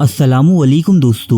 السلام علیکم دوستو۔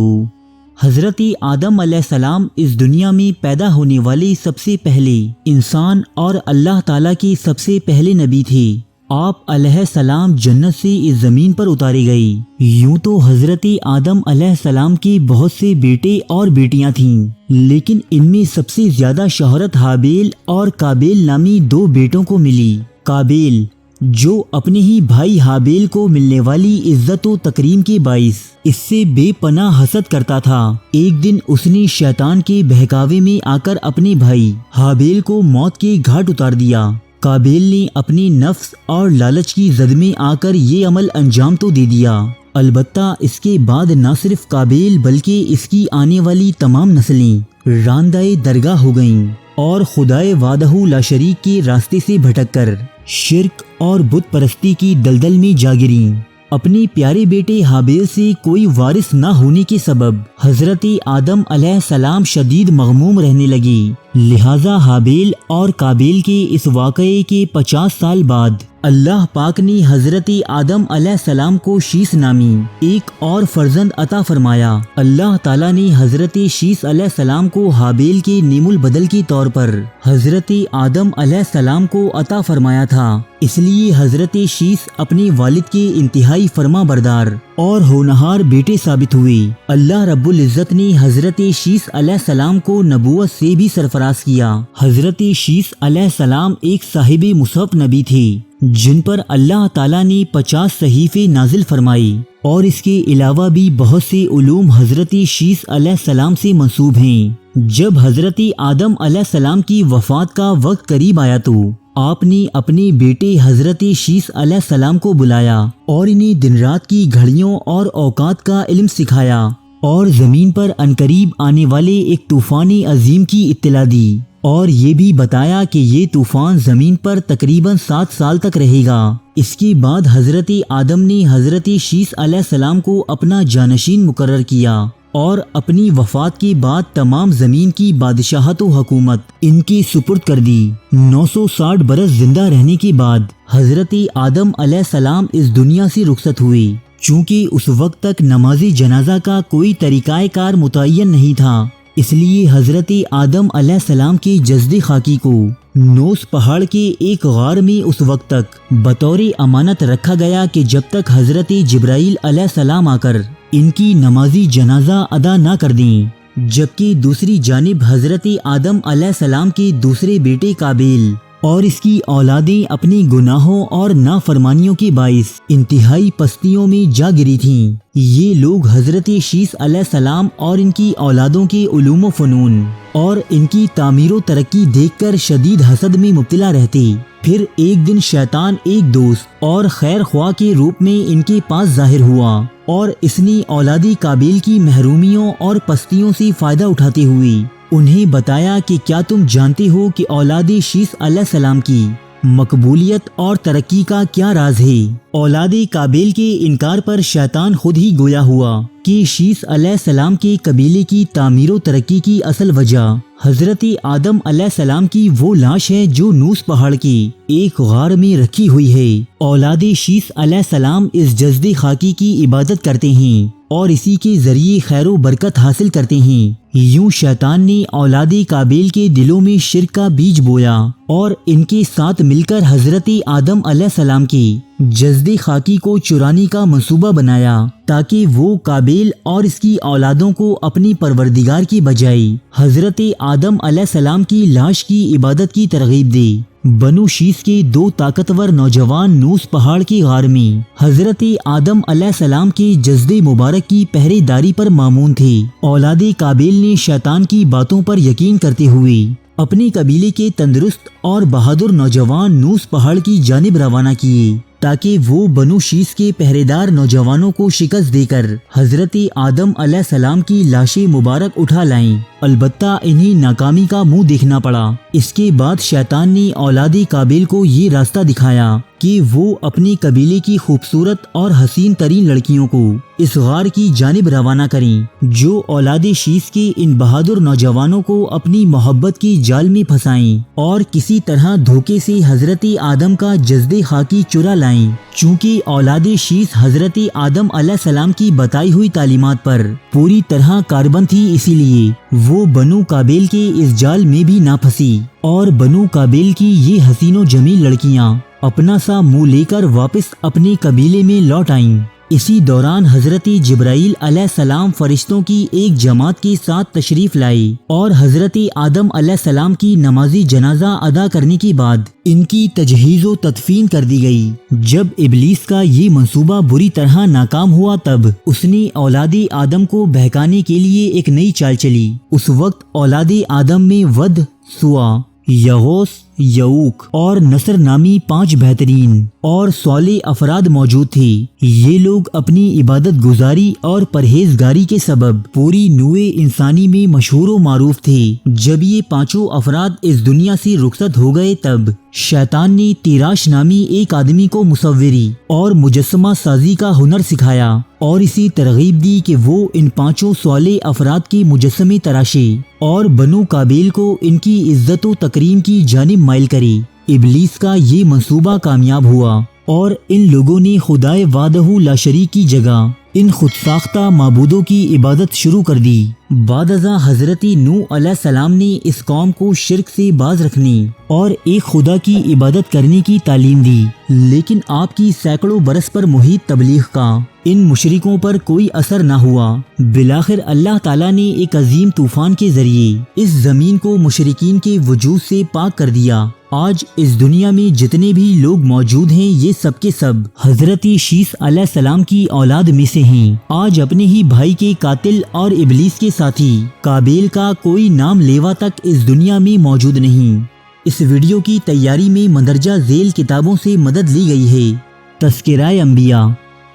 حضرت آدم علیہ السلام اس دنیا میں پیدا ہونے والے سب سے پہلے انسان اور اللہ تعالیٰ کے سب سے پہلے نبی تھے۔ آپ علیہ السلام جنت سے اس زمین پر اتارے گئے۔ یوں تو حضرت آدم علیہ السلام کے بہت سے بیٹے اور بیٹیاں تھیں، لیکن ان میں سب سے زیادہ شہرت حابیل اور قابیل نامی دو بیٹوں کو ملی۔ قابیل جو اپنے ہی بھائی حابیل کو ملنے والی عزت و تکریم کے باعث اس سے بے پناہ حسد کرتا تھا، ایک دن اس نے شیطان کے بہکاوے میں آ کر اپنے بھائی حابیل کو موت کے گھاٹ اتار دیا۔ قابیل نے اپنے نفس اور لالچ کی زد میں آ کر یہ عمل انجام تو دے دیا، البتہ اس کے بعد نہ صرف قابیل بلکہ اس کی آنے والی تمام نسلیں راندہ درگاہ ہو گئیں اور خدائے وحدہ لا شریک کے راستے سے بھٹک کر شرک اور بت پرستی کی دلدل میں جا گریں۔ اپنے پیارے بیٹے حابیل سے کوئی وارث نہ ہونے کے سبب حضرت آدم علیہ السلام شدید مغموم رہنے لگے، لہٰذا حابیل اور قابیل کے اس واقعے کے 50 سال بعد اللہ پاک نے حضرت آدم علیہ السلام کو شیس نامی ایک اور فرزند عطا فرمایا۔ اللہ تعالیٰ نے حضرت شیس علیہ السلام کو حابیل کے نیم البدل کے طور پر حضرت آدم علیہ السلام کو عطا فرمایا تھا، اس لیے حضرت شیس اپنے والد کے انتہائی فرما بردار اور ہونہار بیٹے ثابت ہوئے۔ اللہ رب العزت نے حضرت شیس علیہ السلام کو نبوت سے بھی سرفراز کیا۔ حضرت شیس علیہ السلام ایک صاحب مصحف نبی تھے جن پر اللہ تعالیٰ نے 50 صحیفے نازل فرمائے، اور اس کے علاوہ بھی بہت سے علوم حضرت شیس علیہ السلام سے منسوب ہیں۔ جب حضرت آدم علیہ السلام کی وفات کا وقت قریب آیا تو آپ نے اپنے بیٹے حضرت شیس علیہ السلام کو بلایا اور انہیں دن رات کی گھڑیوں اور اوقات کا علم سکھایا، اور زمین پر عنقریب آنے والے ایک طوفان عظیم کی اطلاع دی، اور یہ بھی بتایا کہ یہ طوفان زمین پر تقریباً 7 سال تک رہے گا۔ اس کے بعد حضرت آدم نے حضرت شیس علیہ السلام کو اپنا جانشین مقرر کیا، اور اپنی وفات کے بعد تمام زمین کی بادشاہت و حکومت ان کی سپرد کر دی۔ 960 برس زندہ رہنے کے بعد حضرت آدم علیہ السلام اس دنیا سے رخصت ہوئے۔ چونکہ اس وقت تک نماز جنازہ کا کوئی طریقہ کار متعین نہیں تھا، اس لیے حضرت آدم علیہ السلام کے جسد خاکی کو نوس پہاڑ کے ایک غار میں اس وقت تک بطور امانت رکھا گیا کہ جب تک حضرت جبرائیل علیہ السلام آ کر ان کی نمازی جنازہ ادا نہ کر دیں۔ جبکہ دوسری جانب حضرت آدم علیہ السلام کے دوسرے بیٹے قابیل اور اس کی اولادیں اپنی گناہوں اور نافرمانیوں کے باعث انتہائی پستیوں میں جا گری تھیں۔ یہ لوگ حضرت شیس علیہ السلام اور ان کی اولادوں کے علوم و فنون اور ان کی تعمیر و ترقی دیکھ کر شدید حسد میں مبتلا رہتے۔ پھر ایک دن شیطان ایک دوست اور خیر خواہ کے روپ میں ان کے پاس ظاہر ہوا، اور اس نے اولادی قابیل کی محرومیوں اور پستیوں سے فائدہ اٹھاتے ہوئے انہیں بتایا کہ کیا تم جانتے ہو کہ اولاد شیس علیہ السلام کی مقبولیت اور ترقی کا کیا راز ہے؟ اولاد قابیل کے انکار پر شیطان خود ہی گویا ہوا کہ شیس علیہ السلام کے قبیلے کی تعمیر و ترقی کی اصل وجہ حضرت آدم علیہ السلام کی وہ لاش ہے جو نوس پہاڑ کے ایک غار میں رکھی ہوئی ہے۔ اولاد شیس علیہ السلام اس جسد خاکی کی عبادت کرتے ہیں اور اسی کے ذریعے خیر و برکت حاصل کرتے ہیں۔ یوں شیطان نے اولاد قابیل کے دلوں میں شرک کا بیج بویا اور ان کے ساتھ مل کر حضرت آدم علیہ السلام کی جسد خاکی کو چرانے کا منصوبہ بنایا، تاکہ وہ قابیل اور اس کی اولادوں کو اپنی پروردگار کی بجائے حضرت آدم علیہ السلام کی لاش کی عبادت کی ترغیب دے۔ بنو شیس کے 2 طاقتور نوجوان نوس پہاڑ کے غار میں حضرت آدم علیہ السلام کے جسد مبارک کی پہرے داری پر مامون تھے۔ اولاد قابیل نے شیطان کی باتوں پر یقین کرتے ہوئے اپنے قبیلے کے تندرست اور بہادر نوجوان نوس پہاڑ کی جانب روانہ کیے، تاکہ وہ بنو شیس کے پہرے دار نوجوانوں کو شکست دے کر حضرت آدم علیہ السلام کی لاشیں مبارک اٹھا لائیں۔ البتہ انہیں ناکامی کا منہ دیکھنا پڑا۔ اس کے بعد شیطان نے اولاد قابیل کو یہ راستہ دکھایا کہ وہ اپنے قبیلے کی خوبصورت اور حسین ترین لڑکیوں کو اس غار کی جانب روانہ کریں جو اولاد شیث کے ان بہادر نوجوانوں کو اپنی محبت کی جال میں پھنسائیں اور کسی طرح دھوکے سے حضرت آدم کا جسد خاکی چرا لائیں۔ چونکہ اولاد شیث حضرت آدم علیہ السلام کی بتائی ہوئی تعلیمات پر پوری طرح کاربند تھی، اسی لیے وہ بنو قابیل کے اس جال میں بھی نہ پھنسی اور بنو قابیل کی یہ حسین و جمیل لڑکیاں اپنا سا منہ لے کر واپس اپنے قبیلے میں لوٹ آئیں۔ اسی دوران حضرت جبرائیل علیہ السلام فرشتوں کی ایک جماعت کے ساتھ تشریف لائے اور حضرت آدم علیہ السلام کی نمازی جنازہ ادا کرنے کے بعد ان کی تجہیز و تدفین کر دی گئی۔ جب ابلیس کا یہ منصوبہ بری طرح ناکام ہوا تب اس نے اولاد آدم کو بہکانے کے لیے ایک نئی چال چلی۔ اس وقت اولاد آدم میں ود، سوا، یغوث، یعوق اور نصر نامی 5 بہترین اور صالح افراد موجود تھے۔ یہ لوگ اپنی عبادت گزاری اور پرہیزگاری کے سبب پوری نوع انسانی میں مشہور و معروف تھے۔ جب یہ 5 افراد اس دنیا سے رخصت ہو گئے تب شیطان نے تیراش نامی ایک آدمی کو مصوری اور مجسمہ سازی کا ہنر سکھایا اور اسی ترغیب دی کہ وہ ان 5 صالح افراد کے مجسمے تراشے اور بنو قابیل کو ان کی عزت و تکریم کی جانب مائل کرے۔ ابلیس کا یہ منصوبہ کامیاب ہوا اور ان لوگوں نے خدائے وحدہ لا شریک کی جگہ ان خود ساختہ معبودوں کی عبادت شروع کر دی۔ بعد ازاں حضرت نوح علیہ السلام نے اس قوم کو شرک سے باز رکھنے اور ایک خدا کی عبادت کرنے کی تعلیم دی، لیکن آپ کی سینکڑوں برس پر محیط تبلیغ کا ان مشرکوں پر کوئی اثر نہ ہوا۔ بالآخر اللہ تعالیٰ نے ایک عظیم طوفان کے ذریعے اس زمین کو مشرکین کے وجود سے پاک کر دیا۔ آج اس دنیا میں جتنے بھی لوگ موجود ہیں یہ سب کے سب حضرت شیث علیہ السلام کی اولاد میں سے ہیں۔ آج اپنے ہی بھائی کے قاتل اور ابلیس کے ساتھی قابیل کا کوئی نام لیوا تک اس دنیا میں موجود نہیں۔ اس ویڈیو کی تیاری میں مندرجہ ذیل کتابوں سے مدد لی گئی ہے: تذکرہ انبیاء،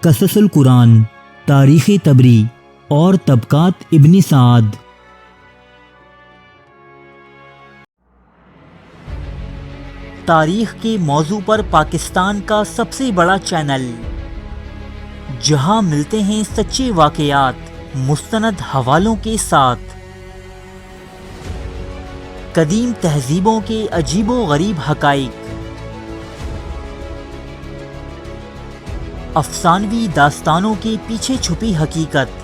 قصص القرآن، تاریخ طبری اور طبقات ابن سعد۔ تاریخ کے موضوع پر پاکستان کا سب سے بڑا چینل، جہاں ملتے ہیں سچے واقعات مستند حوالوں کے ساتھ، قدیم تہذیبوں کے عجیب و غریب حقائق، افسانوی داستانوں کے پیچھے چھپی حقیقت،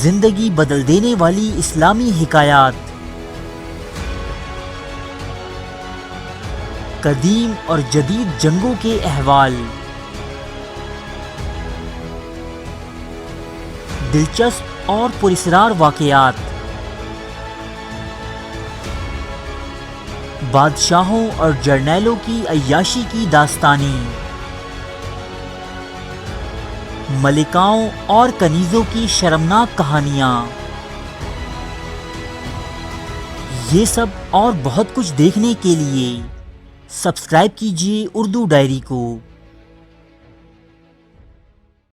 زندگی بدل دینے والی اسلامی حکایات، قدیم اور جدید جنگوں کے احوال، دلچسپ اور پراسرار واقعات، بادشاہوں اور جرنیلوں کی عیاشی کی داستانیں، ملکاؤں اور کنیزوں کی شرمناک کہانیاں، یہ سب اور بہت کچھ دیکھنے کے لیے سبسکرائب کیجیے اردو ڈائری کو۔